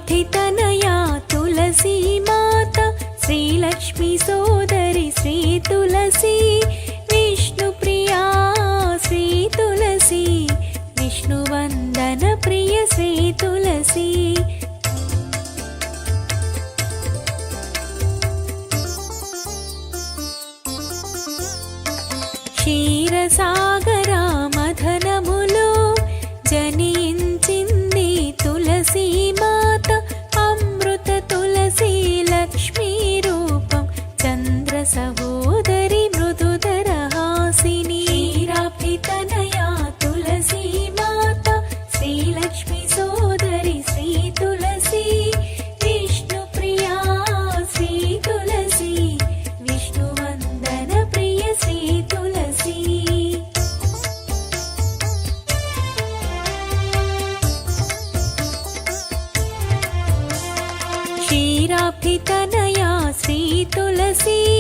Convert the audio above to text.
क्षीराब्धितनया तुलसी माता श्रीलक्ष्मी सोदरी श्री तुलसी विष्णुप्रिया श्री तुलसी विष्णुवन्दन प्रिय श्री तुलसी क्षीरसागरा मथनमुलो जनिंचिंदी तुलसी माता अमृत तुलसी लक्ष्मी रूपं चंद्र सहोदरी मृदुधर हासिनी क्षीराब्धितनया तुलसी माता श्री लक्ष्मी सोदरी श्री तुलसी विष्णुप्रिया श्री तुलसी विष्णुवन्दन प्रिय श्री तुलसी क्षीराब्धितनया श्री तुलसी